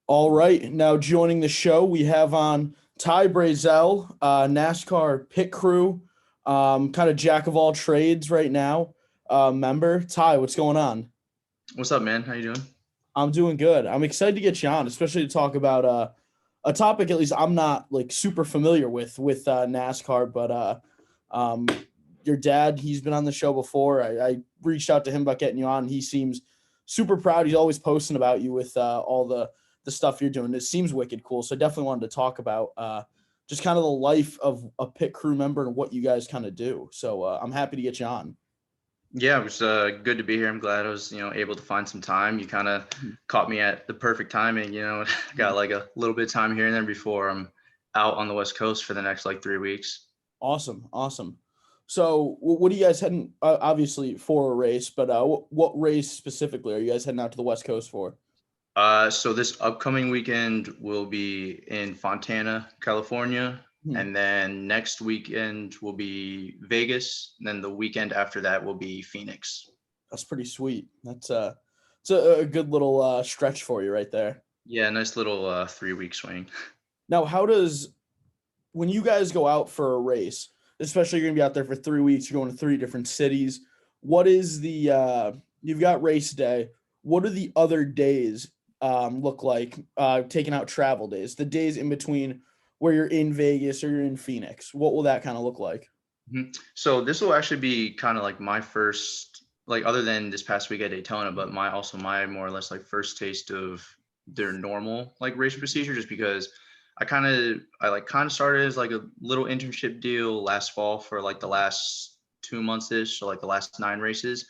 All right. Now joining the show, we have on Ty Brazeal, NASCAR pit crew, kind of jack of all trades right now. Member Ty, what's going on? What's up, man? How you doing? I'm doing good. I'm excited to get you on, especially to talk about a topic at least I'm not like super familiar with NASCAR, but um, your dad, he's been on the show before. I reached out to him about getting you on. He seems super proud. He's always posting about you with all the stuff you're doing. It seems wicked cool. So I definitely wanted to talk about just kind of the life of a pit crew member and what you guys kind of do. So I'm happy to get you on. Yeah, it was good to be here. I'm glad I was, able to find some time. You kind of caught me at the perfect timing. Got like a little bit of time here and there before I'm out on the West Coast for the next like 3 weeks. Awesome, awesome. So, what are you guys heading? Obviously for a race, but what race specifically are you guys heading out to the West Coast for? So this upcoming weekend will be in Fontana, California, Hmm, and then next weekend will be Vegas, and then the weekend after that will be Phoenix. that's pretty sweet. It's a good little stretch for you right there. Yeah, nice little 3 week swing. Now, how does when you guys go out for a race, especially you're gonna be out there for 3 weeks, you're going to three different cities. What is the you've got race day? What do the other days look like? Taking out travel days, the days in between where you're in Vegas or you're in Phoenix. What will that kind of look like? So this will actually be kind of like my first, like other than this past week at Daytona, but my more or less like first taste of their normal like race procedure, just because I started as like a little internship deal last fall for like the last 2 months ish, so like the last 9 races,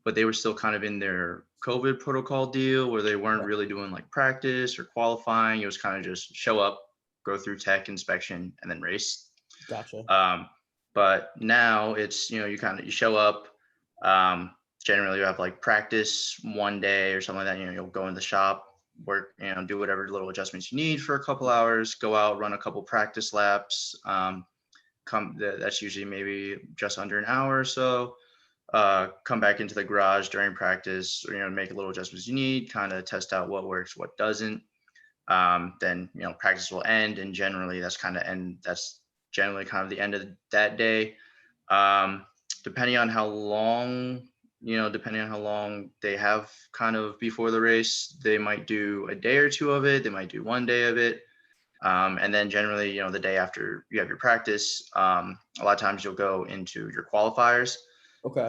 but they were still kind of in their COVID protocol deal where they weren't Okay, really doing like practice or qualifying. It was kind of just show up, go through tech inspection, and then race. gotcha. Um, but now it's, you show up. Um, Generally, you have like practice one day or something like that. You'll go in the shop, work, do whatever little adjustments you need for a couple hours, go out, run a couple practice laps. That's usually maybe just under an hour or so. Come back into the garage during practice, or, make a little adjustments you need, kind of test out what works, what doesn't. Then practice will end, and that's generally kind of the end of that day. um, Depending on how long, depending on how long they have kind of before the race, they might do a day or two of it, they might do one day of it. And then generally, the day after you have your practice, a lot of times you'll go into your qualifiers. Okay.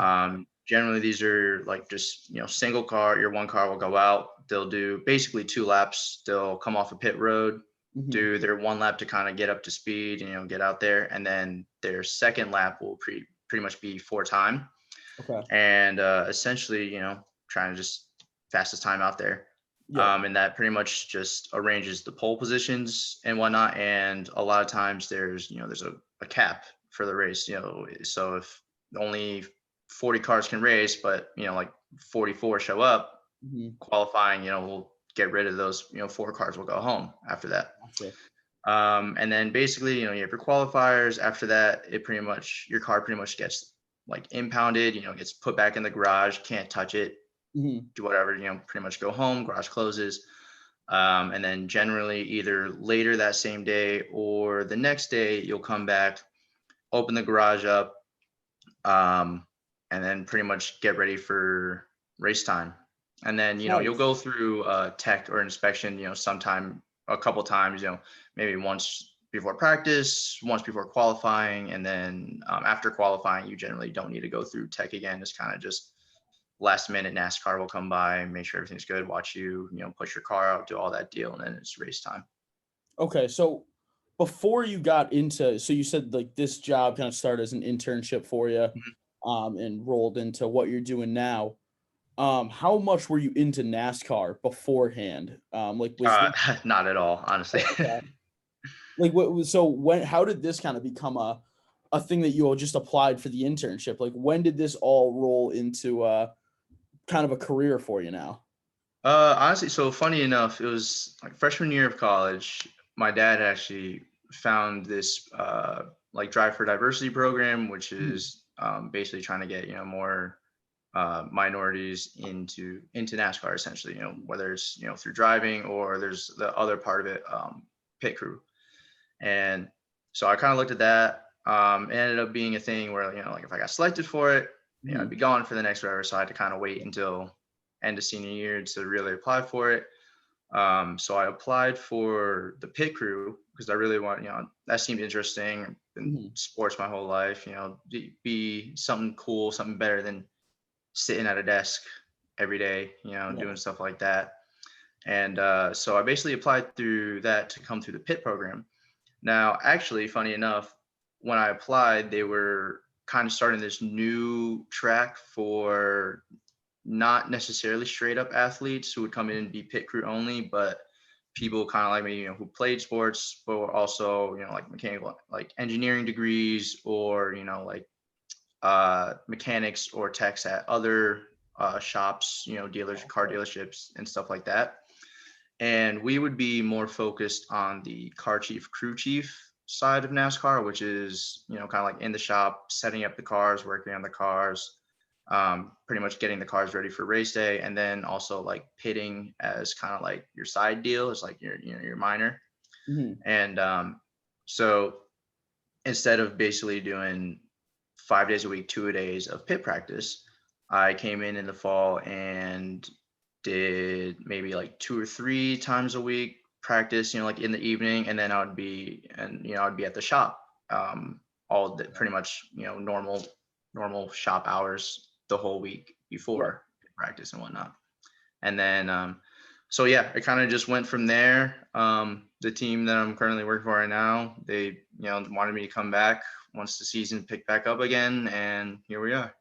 Generally, these are like just, single car. Your one car will go out. They'll do basically 2 laps. They'll come off a pit road, Hmm. do their 1 lap to kind of get up to speed and, get out there. And then their second lap will pretty much be for time. Okay. And essentially, trying to just fastest time out there. Yep. And that pretty much just arranges the pole positions and whatnot. And a lot of times there's a cap for the race, so if only 40 cars can race, but like 44 show up Hmm. qualifying, we'll get rid of those, 4 cars will go home after that. Gotcha. And then basically, you have your qualifiers. After that, your car pretty much gets like impounded, gets put back in the garage, can't touch it, Hmm. do whatever, pretty much go home, garage closes. And then generally either later that same day or the next day, you'll come back, open the garage up, um, and then pretty much get ready for race time. And then, you'll Nice. go through tech or inspection, sometime a couple times, maybe once before practice, once before qualifying. And then after qualifying, you generally don't need to go through tech again. It's kind of just last minute. NASCAR will come by, make sure everything's good, watch you, push your car out, do all that deal. And then it's race time. Okay, so before you got into, so you said like this job kind of started as an internship for you, and rolled into what you're doing now. How much were you into NASCAR beforehand? Like was this Not at all, honestly. okay? Like what was so when? How did this kind of become a thing that you all just applied for the internship? Like when did this all roll into kind of a career for you now? Honestly, so funny enough, it was like freshman year of college. My dad actually found this like Drive for Diversity program, which Mhm. is basically trying to get more. minorities into NASCAR essentially, whether it's, through driving or there's the other part of it, pit crew. And so I kind of looked at that. It ended up being a thing where, like if I got selected for it, I'd be gone for the next forever. So I had to kind of wait until end of senior year to really apply for it. So I applied for the pit crew because I really want, that seemed interesting. Been sports my whole life, be something cool, something better than sitting at a desk every day, doing stuff like that. And so I basically applied through that to come through the pit program. Now, actually, funny enough, when I applied, they were kind of starting this new track for not necessarily straight up athletes who would come in and be pit crew only, but people kind of like me, who played sports, but were also, like mechanical, like engineering degrees, or, like mechanics or techs at other shops, dealers, car dealerships and stuff like that. And we would be more focused on the car chief, crew chief side of NASCAR, which is, kind of like in the shop, setting up the cars, working on the cars, pretty much getting the cars ready for race day. And then also like pitting as kind of like your side deal, is like your minor. And so instead of basically doing 5 days a week, 2 days of pit practice, I came in the fall and did maybe like 2 or 3 times a week practice, like in the evening. And then I'd be at the shop, all the, pretty much, normal shop hours the whole week before practice and whatnot. And then, so yeah, it kind of just went from there. The team that I'm currently working for right now, they, wanted me to come back once the season picked back up again, and here we are.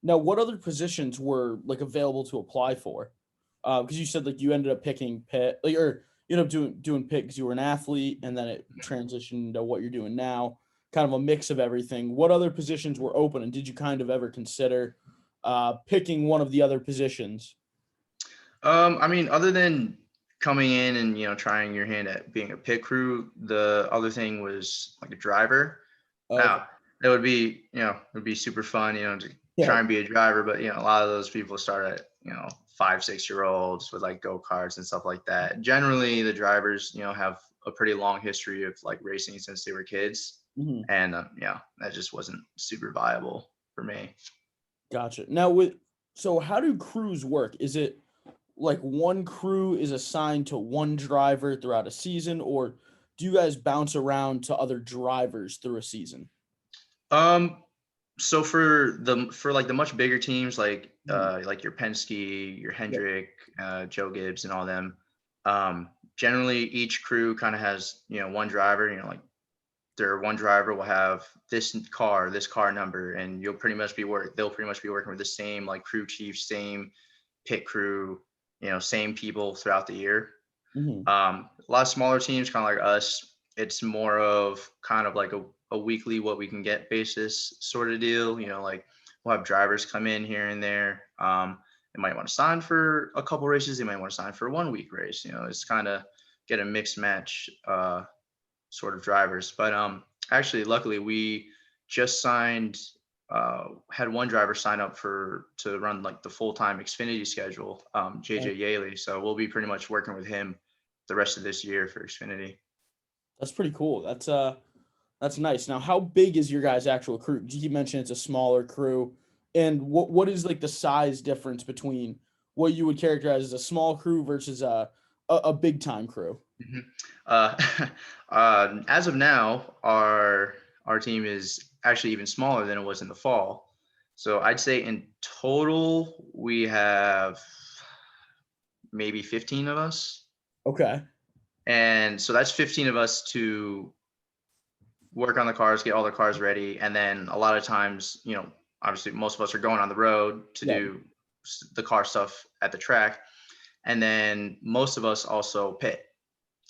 Now, what other positions were like available to apply for? Because you said like you ended up picking pit, like, or you ended up doing pit because you were an athlete, and then it transitioned to what you're doing now, kind of a mix of everything. What other positions were open, and did you kind of ever consider picking one of the other positions? I mean, other than coming in and trying your hand at being a pit crew, the other thing was like a driver. Okay. Now, that would be, it would be super fun, to try and be a driver. But, a lot of those people start at, 5, 6-year-olds with like go-karts and stuff like that. Generally, the drivers, have a pretty long history of like racing since they were kids. And, that just wasn't super viable for me. Gotcha. Now, so how do crews work? Is it like one crew is assigned to one driver throughout a season, or do you guys bounce around to other drivers through a season? So for like the much bigger teams, like your Penske, your Hendrick, Joe Gibbs and all them, generally each crew kind of has, one driver, like their one driver will have this car number, and they'll pretty much be working with the same like crew chief, same pit crew, same people throughout the year. A lot of smaller teams, kind of like us, it's more of kind of like a weekly what we can get basis sort of deal. Like we'll have drivers come in here and there. They might want to sign for a couple races. They might want to sign for a 1-week race. It's kind of get a mixed match sort of drivers. But actually, luckily, we just signed. Had one driver sign up to run like the full-time Xfinity schedule, JJ Yaley. So we'll be pretty much working with him the rest of this year for Xfinity. That's pretty cool. That's nice. Now, how big is your guys' actual crew? You mentioned it's a smaller crew, and what is like the size difference between what you would characterize as a small crew versus a big time crew? As of now, our team is actually even smaller than it was in the fall. So I'd say in total we have maybe 15 of us. Okay. And so that's 15 of us to work on the cars, get all the cars ready. And then a lot of times, obviously most of us are going on the road to do the car stuff at the track. And then most of us also pit.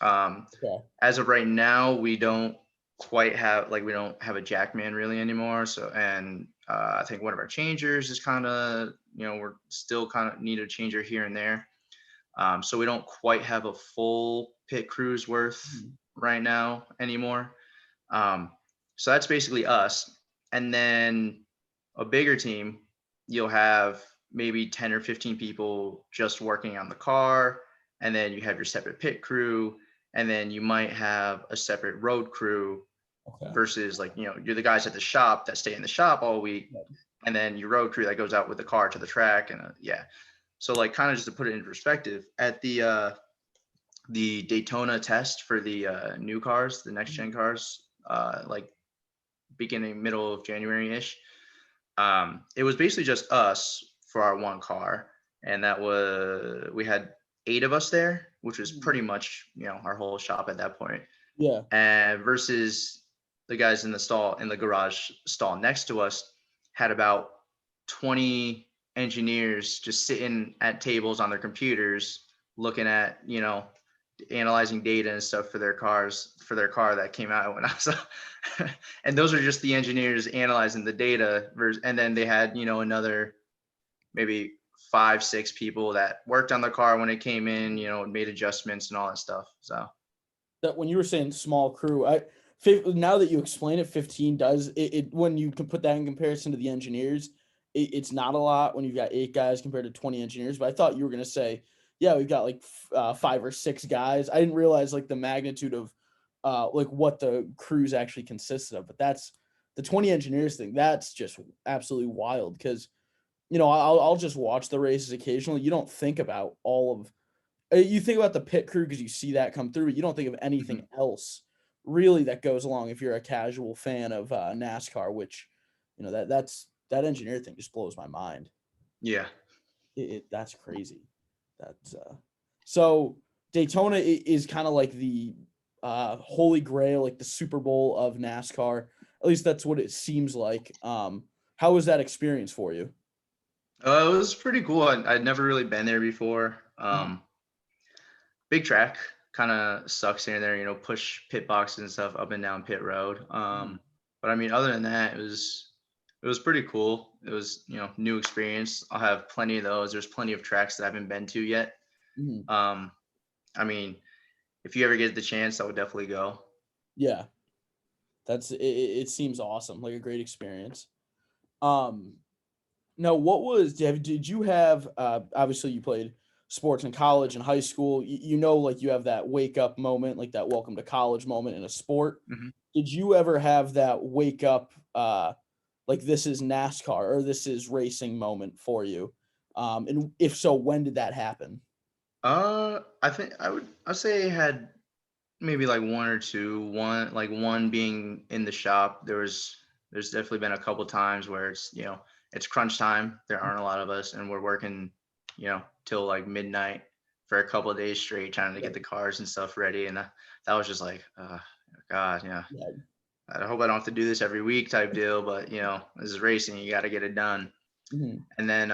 As of right now, we don't have a jackman really anymore. So, and I think one of our changers is kind of, we're still kind of need a changer here and there. So we don't quite have a full pit crew's worth right now anymore. So that's basically us. And then a bigger team, you'll have maybe 10 or 15 people just working on the car, and then you have your separate pit crew, and then you might have a separate road crew Okay. versus like, you're the guys at the shop that stay in the shop all week, Yep. and then your road crew that goes out with the car to the track. And yeah, so like kind of just to put it into perspective, at the Daytona test for the new cars, the next gen cars, like beginning middle of January-ish, it was basically just us for our one car, and we had 8 of us there, which was pretty much our whole shop at that point. Yeah. And versus the guys in the garage stall next to us had about 20 engineers just sitting at tables on their computers looking at, analyzing data and stuff for their car that came out when I was and those are just the engineers analyzing the data. And then they had, another maybe 5-6 people that worked on the car when it came in, and made adjustments and all that stuff. So That when you were saying small crew, now that you explain it, 15 does it when you can put that in comparison to the engineers, it's not a lot when you've got 8 guys compared to 20 engineers. But I thought you were gonna say, yeah, we've got like 5 or 6 guys. I didn't realize like the magnitude of like what the crews actually consisted of. But that's the 20 engineers thing. That's just absolutely wild because I'll just watch the races occasionally. You don't think about all of you think about the pit crew because you see that come through, but you don't think of anything else really that goes along if you're a casual fan of NASCAR, which that engineer thing just blows my mind. yeah. That's crazy. That's so Daytona is kind of like the holy grail, like the Super Bowl of NASCAR. At least that's what it seems like. How was that experience for you? It was pretty cool. I'd never really been there before. Big track, kind of sucks here and there, push pit boxes and stuff up and down pit road. But I mean, other than that, it was pretty cool. It was, new experience. I'll have plenty of those. There's plenty of tracks that I haven't been to yet. Mhm. I mean, if you ever get the chance, I would definitely go. Yeah, it seems awesome, like a great experience. Um, Now, did you have, obviously you played sports in college and high school. Like you have that wake up moment, like that welcome to college moment in a sport. Mhm. Did you ever have that wake up, like this is NASCAR or this is racing moment for you? And if so, when did that happen? I think I'd say I had maybe like one or two. One being in the shop. There's definitely been a couple times where it's crunch time. There aren't a lot of us, and we're working, till like midnight for a couple of days straight, trying to get the cars and stuff ready. And that was just like, God, yeah. Yeah. I hope I don't have to do this every week type deal, but this is racing. You got to get it done. Mhm. And then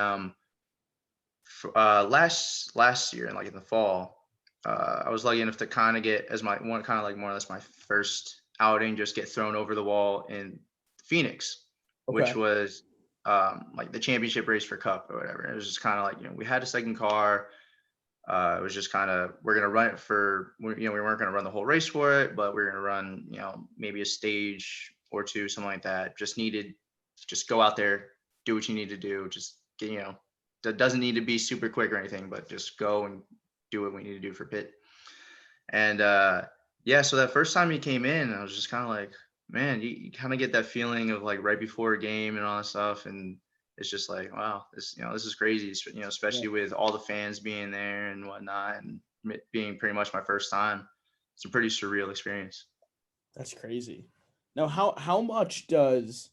last year, like in the fall, I was lucky enough to kind of get as my one kind of like more or less my first outing, just get thrown over the wall in Phoenix, which Okay. was like the championship race for Cup or whatever. It was just kind of like, we had a second car. It was just kind of, we're gonna run it for, we weren't gonna run the whole race for it, but we are gonna run maybe a stage or two, something like that. Just go out there, do what you need to do. Just get, that doesn't need to be super quick or anything, but just go and do what we need to do for pit. And yeah, so that first time he came in, I was just kind of like, man, you kind of get that feeling of like right before a game and all that stuff. And it's just like, wow, this is crazy, Yeah, especially with all the fans being there and whatnot, and being pretty much my first time. It's a pretty surreal experience. that's crazy. Now, how much does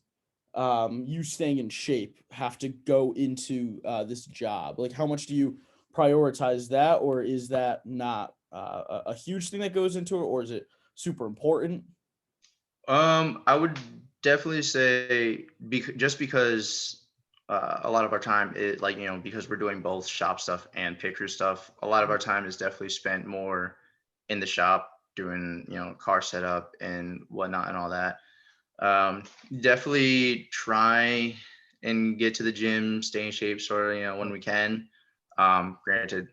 you staying in shape have to go into this job? Like, how much do you prioritize that, or is that not a huge thing that goes into it, or is it super important? I would definitely say just because a lot of our time is like, because we're doing both shop stuff and pit crew stuff, a lot of our time is definitely spent more in the shop doing, car setup and whatnot and all that. Definitely try and get to the gym, stay in shape sort of, when we can. Granted,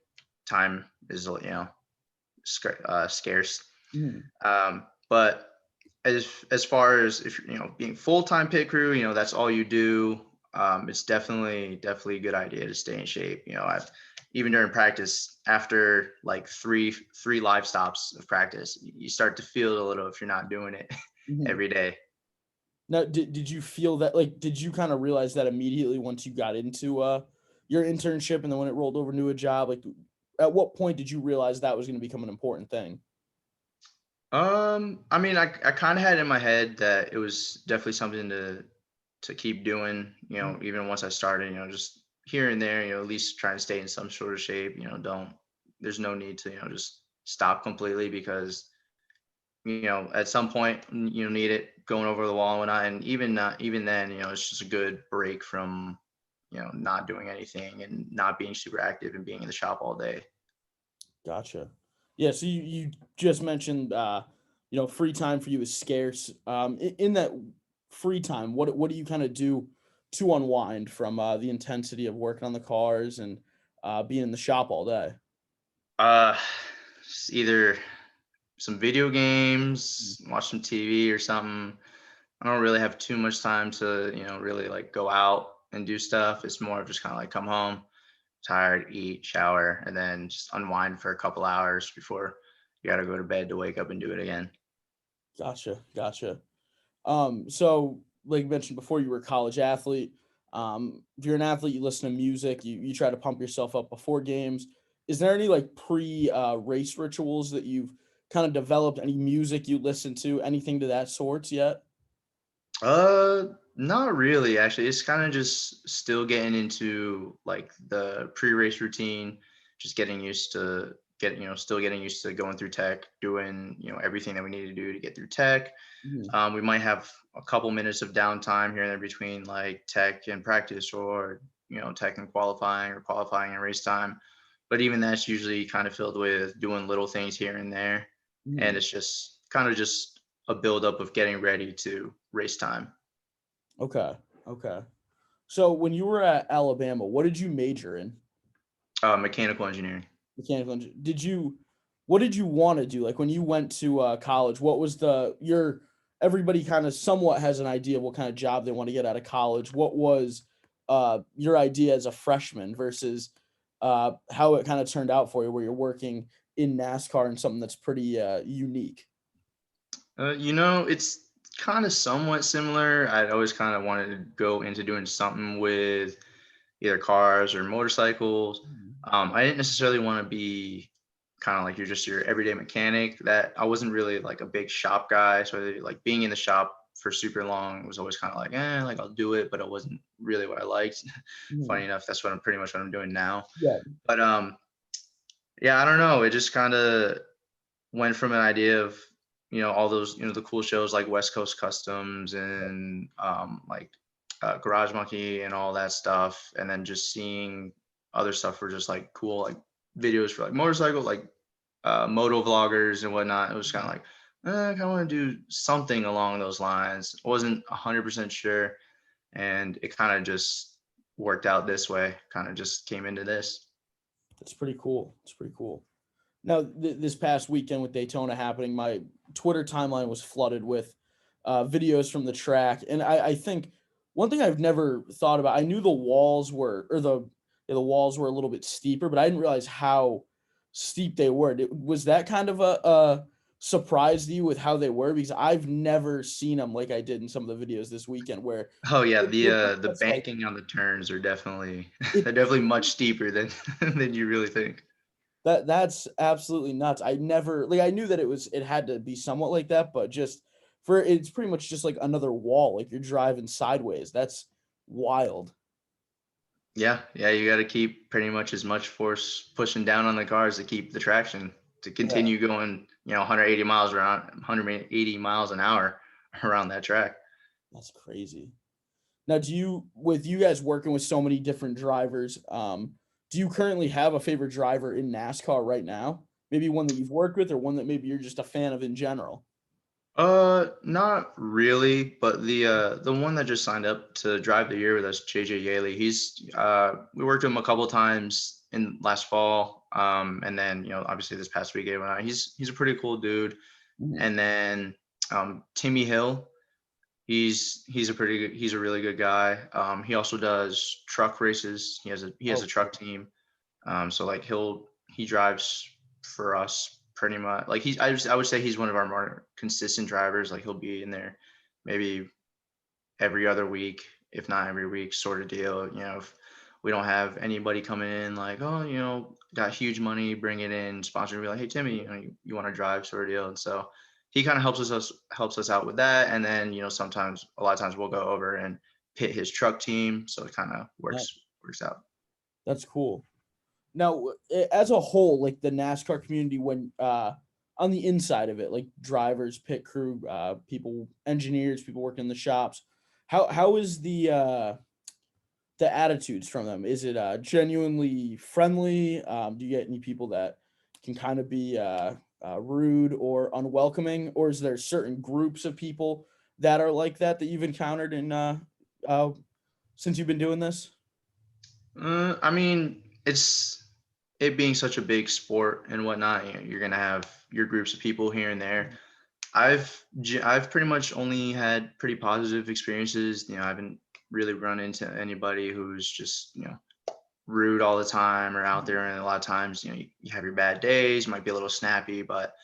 time is, scarce. Mhm. But as far as if being full time pit crew, that's all you do. it's definitely a good idea to stay in shape. I've even during practice, after like three live stops of practice, you start to feel it a little if you're not doing it Mhm. every day. Now, did you feel that, like, did you kind of realize that immediately once you got into your internship, and then when it rolled over to a job, like, at what point did you realize that was going to become an important thing? I mean, I kind of had in my head that it was definitely something to keep doing. Even once I started, just here and there, at least trying to stay in some sort of shape. Don't There's no need to just stop completely because at some point you need it going over the wall and whatnot. And even not even then, it's just a good break from not doing anything and not being super active and being in the shop all day. Gotcha. Yeah, so you just mentioned, free time for you is scarce. In that free time, what do you kind of do to unwind from the intensity of working on the cars and being in the shop all day? Uh, Either some video Mm. games, watch some TV or something. I don't really have too much time to, really like go out and do stuff. It's more of just kind of like come home, tired, eat, shower, and then just unwind for a couple hours before you got to go to bed to wake up and do it again. Gotcha, gotcha. So like you mentioned before, you were a college athlete. If you're an athlete, you listen to music, you try to pump yourself up before games. Is there any like pre race rituals that you've kind of developed? Any music you listen to, anything to that sorts yet? Not really, actually. It's kind of just still getting into like the pre-race routine, just getting used to still getting used to going through tech, doing, everything that we need to do to get through tech. Mhm. We might have a couple minutes of downtime here and there between like tech and practice or, tech and qualifying or qualifying and race time. But even that's usually kind of filled with doing little things here and there. And Mhm. it's just kind of just a buildup of getting ready to race time. Okay. Okay. So when you were at Alabama, what did you major in? Mechanical engineering. Mechanical engineering. What did you want to do? Like when you went to college, what was your everybody kind of somewhat has an idea of what kind of job they want to get out of college. What was your idea as a freshman versus how it kind of turned out for you where you're working in NASCAR and something that's pretty unique? It's kind of somewhat similar. I'd always kind of wanted to go into doing something with either cars or motorcycles. Mhm. I didn't necessarily want to be kind of like you're just your everyday mechanic. That I wasn't really like a big shop guy, so like being in the shop for super long was always kind of like, like I'll do it, but it wasn't really what I liked. Funny Mhm. enough, that's what I'm pretty much what I'm doing now. Yeah. But yeah, I don't know. It just kind of went from an idea of all those the cool shows like West Coast Customs and like Garage Monkey and all that stuff, and then just seeing other stuff for just like cool like videos for like motorcycle like moto vloggers and whatnot. It was kind of like I kind of want to do something along those lines. I wasn't 100% sure, and it kind of just worked out this way. Kind of just came into this. It's pretty cool. It's pretty cool. Now, this past weekend with Daytona happening, my Twitter timeline was flooded with videos from the track, and I think one thing I've never thought about. I knew the walls were, or the walls were a little bit steeper, but I didn't realize how steep they were. Was that kind of a surprise to you with how they were? Because I've never seen them like I did in some of the videos this weekend, where Oh yeah, they're the pretty much like banking on the turns are definitely it. they're definitely much steeper than than you really think. That's absolutely nuts. I never like I knew that it had to be somewhat like that, but just for it's pretty much just like another wall, like you're driving sideways. That's wild. Yeah, yeah, you got to keep pretty much as much force pushing down on the cars to keep the traction to Yeah, continue going, 180 miles around 180 miles an hour around that track. that's crazy. Now, with you guys working with so many different drivers, do you currently have a favorite driver in NASCAR right now? Maybe one that you've worked with or one that maybe you're just a fan of in general? Not really, but the one that just signed up to drive the year with us, JJ Yaley, we worked with him a couple times in last fall. And then, obviously this past weekend, he's a pretty cool dude. Mhm. And then Timmy Hill, he's a really good guy. He also does truck races. He has a Oh, truck team. So like he drives for us pretty much. Like I would say he's one of our more consistent drivers. Like he'll be in there maybe every other week, if not every week, sort of deal. If we don't have anybody coming in like, oh, got huge money, bring it in, sponsor, be like, hey Timmy, you want to drive, sort of deal. And so he kind of helps us out with that. And then sometimes a lot of times we'll go over and pit his truck team, so it kind of yeah, works out. that's cool. Now, as a whole, like the NASCAR community, when on the inside of it, like drivers, pit crew, people, engineers, people working in the shops, how is the attitudes from them? Is it genuinely friendly? Do you get any people that can kind of be rude or unwelcoming, or is there certain groups of people that are like that you've encountered in uh, since you've been doing this? I mean, it being such a big sport and whatnot. You're gonna have your groups of people here and there. I've pretty much only had pretty positive experiences. I haven't really run into anybody who's just rude all the time or out there. And a lot of times, you have your bad days, might be a little snappy, but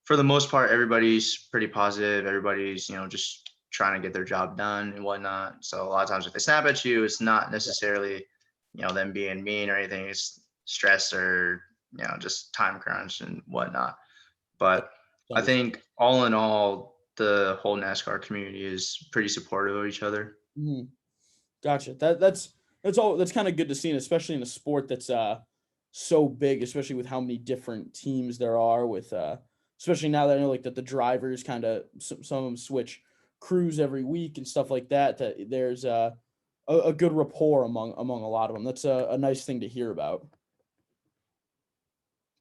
for the most part, everybody's pretty positive. Everybody's just trying to get their job done and whatnot. So a lot of times, if they snap at you, it's not necessarily them being mean or anything. It's stress or just time crunch and whatnot. But I think all in all, the whole NASCAR community is pretty supportive of each other. Mhm. Gotcha. That's kind of good to see, and especially in a sport that's so big, especially with how many different teams there are. With especially now that I know like that the drivers kind of some of them switch crews every week and stuff like that. That there's a good rapport among a lot of them. That's a nice thing to hear about.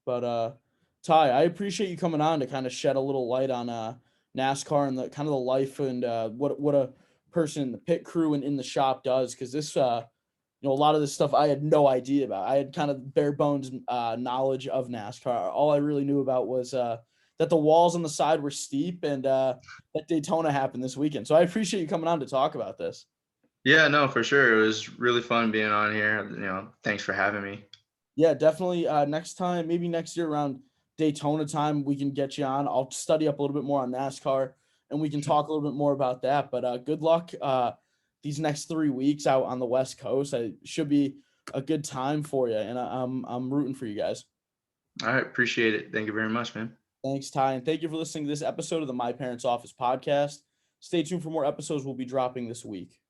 But Ty, I appreciate you coming on to kind of shed a little light on NASCAR and the kind of the life and what a person in the pit crew and in the shop does, because this a lot of this stuff I had no idea about. I had kind of bare bones knowledge of NASCAR. All I really knew about was that the walls on the side were steep and that Daytona happened this weekend. So I appreciate you coming on to talk about this. Yeah, no, for sure. It was really fun being on here. Thanks for having me. Yeah, definitely. Next time, maybe next year around Daytona time, we can get you on. I'll study up a little bit more on NASCAR, and we can talk a little bit more about that. But good luck these next 3 weeks out on the West Coast. It should be a good time for you, and I'm rooting for you guys. All right, appreciate it. Thank you very much, man. Thanks, Ty, and thank you for listening to this episode of the My Parents Office podcast. Stay tuned for more episodes we'll be dropping this week.